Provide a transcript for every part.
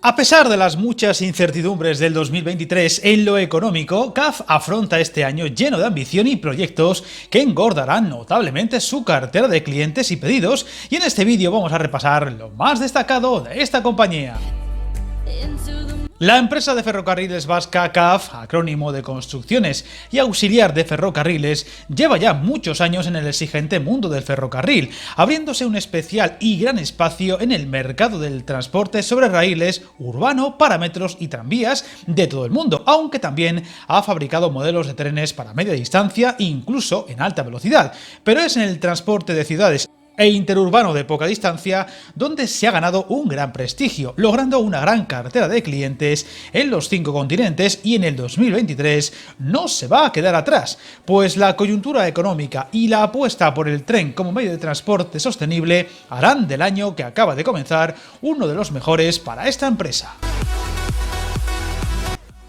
A pesar de las muchas incertidumbres del 2023 en lo económico, CAF afronta este año lleno de ambición y proyectos que engordarán notablemente su cartera de clientes y pedidos, y en este vídeo vamos a repasar lo más destacado de esta compañía. La empresa de ferrocarriles vasca CAF, acrónimo de Construcciones y Auxiliar de Ferrocarriles, lleva ya muchos años en el exigente mundo del ferrocarril, abriéndose un especial y gran espacio en el mercado del transporte sobre raíles, urbano, parámetros y tranvías de todo el mundo, aunque también ha fabricado modelos de trenes para media distancia e incluso en alta velocidad, pero es en el transporte de ciudades e interurbano de poca distancia donde se ha ganado un gran prestigio, logrando una gran cartera de clientes en los 5 continentes, y en el 2023 no se va a quedar atrás, pues la coyuntura económica y la apuesta por el tren como medio de transporte sostenible harán del año que acaba de comenzar uno de los mejores para esta empresa.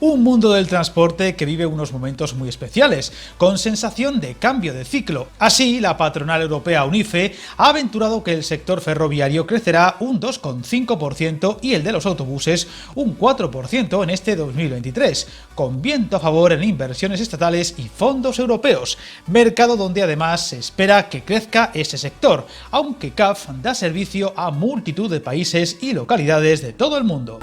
Un mundo del transporte que vive unos momentos muy especiales, con sensación de cambio de ciclo. Así, la patronal europea UNIFE ha aventurado que el sector ferroviario crecerá un 2,5% y el de los autobuses un 4% en este 2023, con viento a favor en inversiones estatales y fondos europeos, mercado donde además se espera que crezca ese sector, aunque CAF da servicio a multitud de países y localidades de todo el mundo.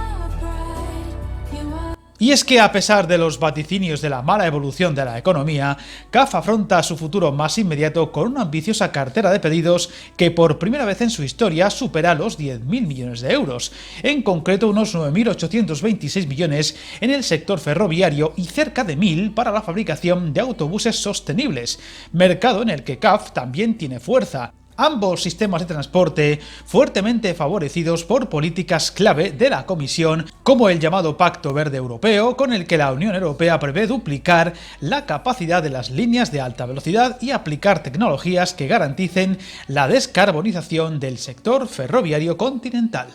Y es que a pesar de los vaticinios de la mala evolución de la economía, CAF afronta su futuro más inmediato con una ambiciosa cartera de pedidos que por primera vez en su historia supera los 10.000 millones de euros, en concreto unos 9.826 millones en el sector ferroviario y cerca de 1.000 para la fabricación de autobuses sostenibles, mercado en el que CAF también tiene fuerza. Ambos sistemas de transporte fuertemente favorecidos por políticas clave de la Comisión, como el llamado Pacto Verde Europeo, con el que la Unión Europea prevé duplicar la capacidad de las líneas de alta velocidad y aplicar tecnologías que garanticen la descarbonización del sector ferroviario continental.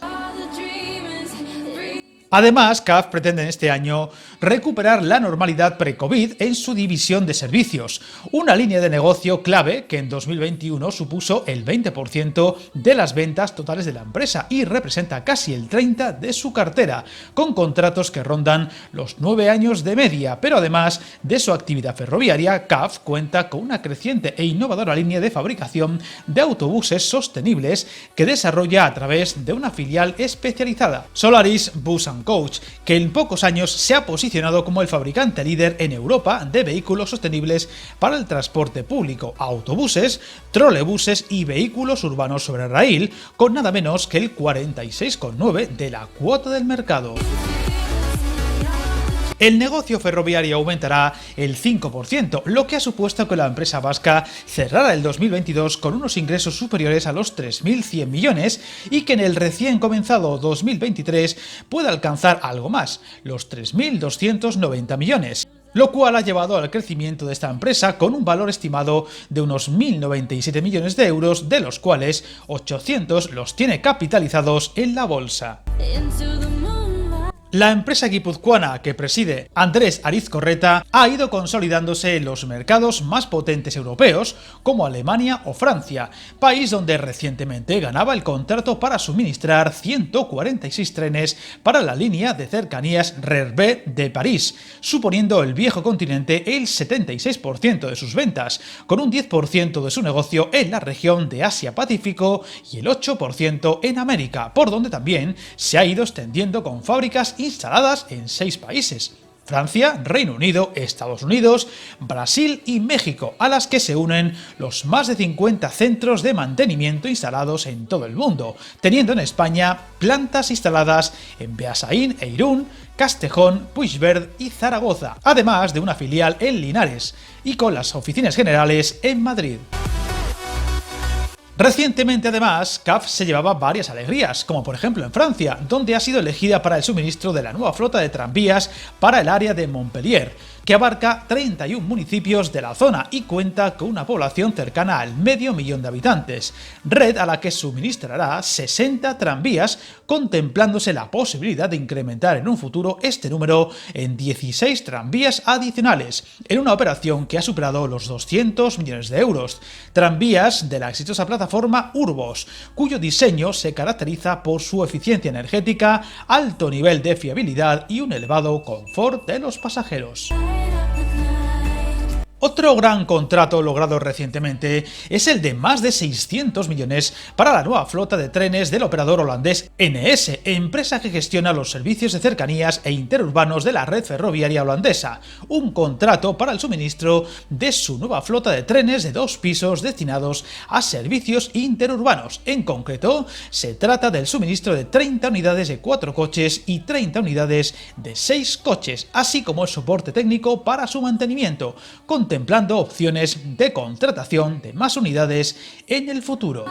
Además, CAF pretende en este año recuperar la normalidad pre-COVID en su división de servicios, una línea de negocio clave que en 2021 supuso el 20% de las ventas totales de la empresa y representa casi el 30% de su cartera, con contratos que rondan los 9 años de media. Pero además de su actividad ferroviaria, CAF cuenta con una creciente e innovadora línea de fabricación de autobuses sostenibles que desarrolla a través de una filial especializada, Solaris Bus & Coach, que en pocos años se ha posicionado como el fabricante líder en Europa de vehículos sostenibles para el transporte público, autobuses, trolebuses y vehículos urbanos sobre raíl, con nada menos que el 46,9% de la cuota del mercado. El negocio ferroviario aumentará el 5%, lo que ha supuesto que la empresa vasca cerrara el 2022 con unos ingresos superiores a los 3.100 millones y que en el recién comenzado 2023 pueda alcanzar algo más, los 3.290 millones. Lo cual ha llevado al crecimiento de esta empresa con un valor estimado de unos 1.097 millones de euros, de los cuales 800 los tiene capitalizados en la bolsa. La empresa guipuzcoana que preside Andrés Arizcorreta ha ido consolidándose en los mercados más potentes europeos, como Alemania o Francia, país donde recientemente ganaba el contrato para suministrar 146 trenes para la línea de cercanías RER-B de París, suponiendo el viejo continente el 76% de sus ventas, con un 10% de su negocio en la región de Asia-Pacífico y el 8% en América, por donde también se ha ido extendiendo con fábricas instaladas en 6 países: Francia, Reino Unido, Estados Unidos, Brasil y México, a las que se unen los más de 50 centros de mantenimiento instalados en todo el mundo, teniendo en España plantas instaladas en Beasaín e Irún, Castejón, Puigverd y Zaragoza, además de una filial en Linares, y con las oficinas generales en Madrid. Recientemente, además, CAF se llevaba varias alegrías, como por ejemplo en Francia, donde ha sido elegida para el suministro de la nueva flota de tranvías para el área de Montpellier, que abarca 31 municipios de la zona y cuenta con una población cercana al medio millón de habitantes. Red a la que suministrará 60 tranvías, contemplándose la posibilidad de incrementar en un futuro este número en 16 tranvías adicionales, en una operación que ha superado los 200 millones de euros. Tranvías de la exitosa plataforma Urbos, cuyo diseño se caracteriza por su eficiencia energética, alto nivel de fiabilidad y un elevado confort de los pasajeros. Otro gran contrato logrado recientemente es el de más de 600 millones para la nueva flota de trenes del operador holandés NS, empresa que gestiona los servicios de cercanías e interurbanos de la red ferroviaria holandesa, un contrato para el suministro de su nueva flota de trenes de 2 pisos destinados a servicios interurbanos. En concreto, se trata del suministro de 30 unidades de 4 coches y 30 unidades de 6 coches, así como el soporte técnico para su mantenimiento, contemplando opciones de contratación de más unidades en el futuro.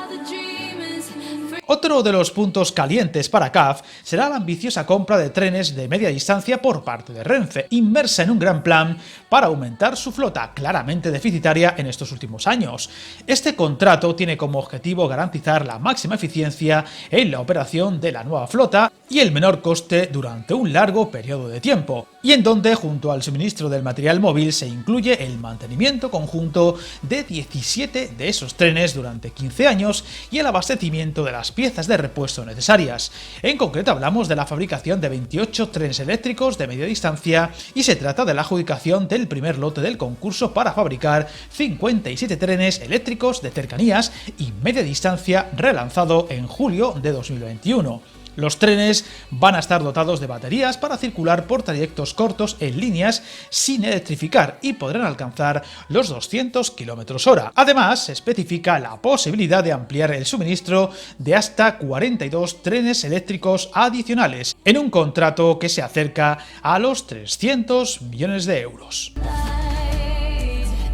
Otro de los puntos calientes para CAF será la ambiciosa compra de trenes de media distancia por parte de Renfe, inmersa en un gran plan para aumentar su flota, claramente deficitaria en estos últimos años. Este contrato tiene como objetivo garantizar la máxima eficiencia en la operación de la nueva flota y el menor coste durante un largo periodo de tiempo, y en donde junto al suministro del material móvil se incluye el mantenimiento conjunto de 17 de esos trenes durante 15 años y el abastecimiento de las piezas de repuesto necesarias. En concreto hablamos de la fabricación de 28 trenes eléctricos de media distancia y se trata de la adjudicación del primer lote del concurso para fabricar 57 trenes eléctricos de cercanías y media distancia, relanzado en julio de 2021. Los trenes van a estar dotados de baterías para circular por trayectos cortos en líneas sin electrificar y podrán alcanzar los 200 km/h. Además, se especifica la posibilidad de ampliar el suministro de hasta 42 trenes eléctricos adicionales, en un contrato que se acerca a los 300 millones de euros.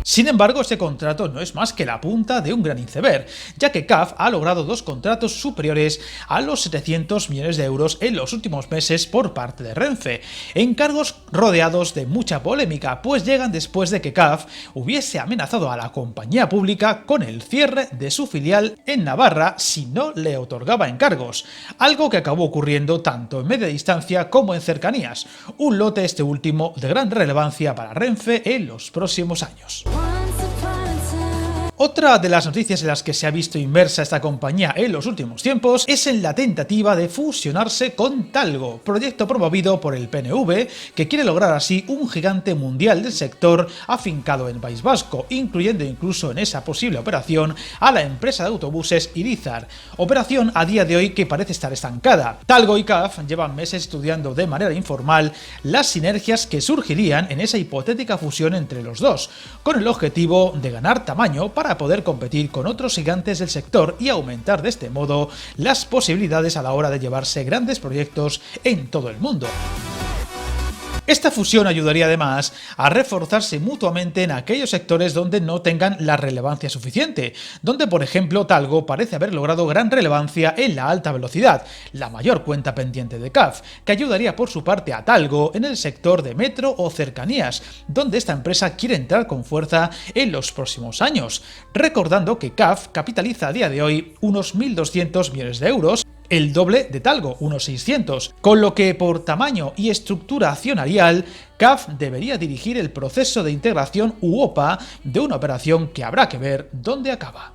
Sin embargo, este contrato no es más que la punta de un gran iceberg, ya que CAF ha logrado 2 contratos superiores a los 700 millones de euros en los últimos meses por parte de Renfe, encargos rodeados de mucha polémica, pues llegan después de que CAF hubiese amenazado a la compañía pública con el cierre de su filial en Navarra si no le otorgaba encargos, algo que acabó ocurriendo tanto en media distancia como en cercanías, un lote este último de gran relevancia para Renfe en los próximos años. Otra de las noticias en las que se ha visto inmersa esta compañía en los últimos tiempos es en la tentativa de fusionarse con Talgo, proyecto promovido por el PNV, que quiere lograr así un gigante mundial del sector afincado en País Vasco, incluyendo incluso en esa posible operación a la empresa de autobuses Irizar, operación a día de hoy que parece estar estancada. Talgo y CAF llevan meses estudiando de manera informal las sinergias que surgirían en esa hipotética fusión entre los dos, con el objetivo de ganar tamaño para poder competir con otros gigantes del sector y aumentar de este modo las posibilidades a la hora de llevarse grandes proyectos en todo el mundo. Esta fusión ayudaría además a reforzarse mutuamente en aquellos sectores donde no tengan la relevancia suficiente, donde por ejemplo Talgo parece haber logrado gran relevancia en la alta velocidad, la mayor cuenta pendiente de CAF, que ayudaría por su parte a Talgo en el sector de metro o cercanías, donde esta empresa quiere entrar con fuerza en los próximos años, recordando que CAF capitaliza a día de hoy unos 1.200 millones de euros, el doble de Talgo, unos 600, con lo que por tamaño y estructura accionarial, CAF debería dirigir el proceso de integración UOPA de una operación que habrá que ver dónde acaba.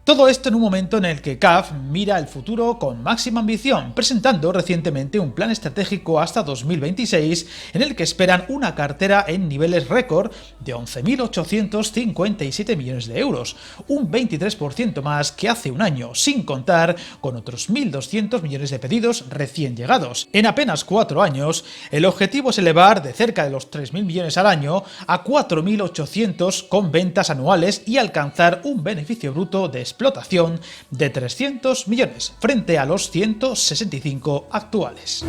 Todo esto en un momento en el que CAF mira el futuro con máxima ambición, presentando recientemente un plan estratégico hasta 2026 en el que esperan una cartera en niveles récord de 11.857 millones de euros, un 23% más que hace un año, sin contar con otros 1.200 millones de pedidos recién llegados. En apenas 4 años, el objetivo es elevar de cerca de los 3.000 millones al año a 4.800 con ventas anuales y alcanzar un beneficio bruto de explotación de 300 millones frente a los 165 actuales.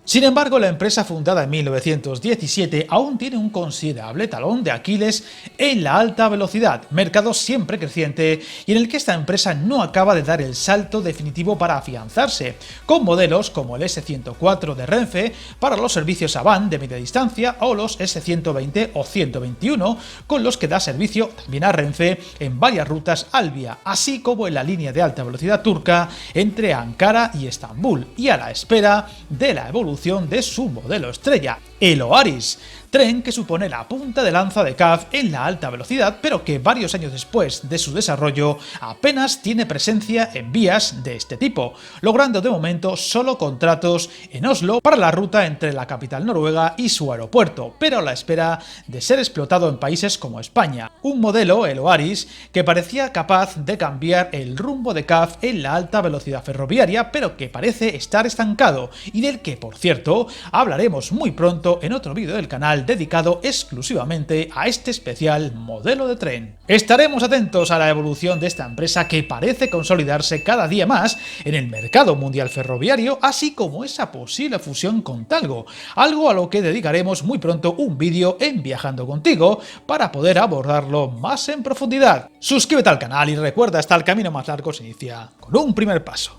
Sin embargo, la empresa fundada en 1917 aún tiene un considerable talón de Aquiles en la alta velocidad, mercado siempre creciente y en el que esta empresa no acaba de dar el salto definitivo para afianzarse, con modelos como el S104 de Renfe para los servicios Avant de media distancia o los S120 o 121 con los que da servicio también a Renfe en varias rutas Alvia, así como en la línea de alta velocidad turca entre Ankara y Estambul, y a la espera de la evolución de su modelo estrella, el Oaris, tren que supone la punta de lanza de CAF en la alta velocidad, pero que varios años después de su desarrollo apenas tiene presencia en vías de este tipo, logrando de momento solo contratos en Oslo para la ruta entre la capital noruega y su aeropuerto, pero a la espera de ser explotado en países como España. Un modelo, el Oaris, que parecía capaz de cambiar el rumbo de CAF en la alta velocidad ferroviaria, pero que parece estar estancado y del que, por cierto, hablaremos muy pronto en otro vídeo del canal dedicado exclusivamente a este especial modelo de tren. Estaremos atentos a la evolución de esta empresa que parece consolidarse cada día más en el mercado mundial ferroviario, así como esa posible fusión con Talgo, algo a lo que dedicaremos muy pronto un vídeo en Viajando Contigo para poder abordarlo más en profundidad. Suscríbete al canal y recuerda, hasta el camino más largo se inicia con un primer paso.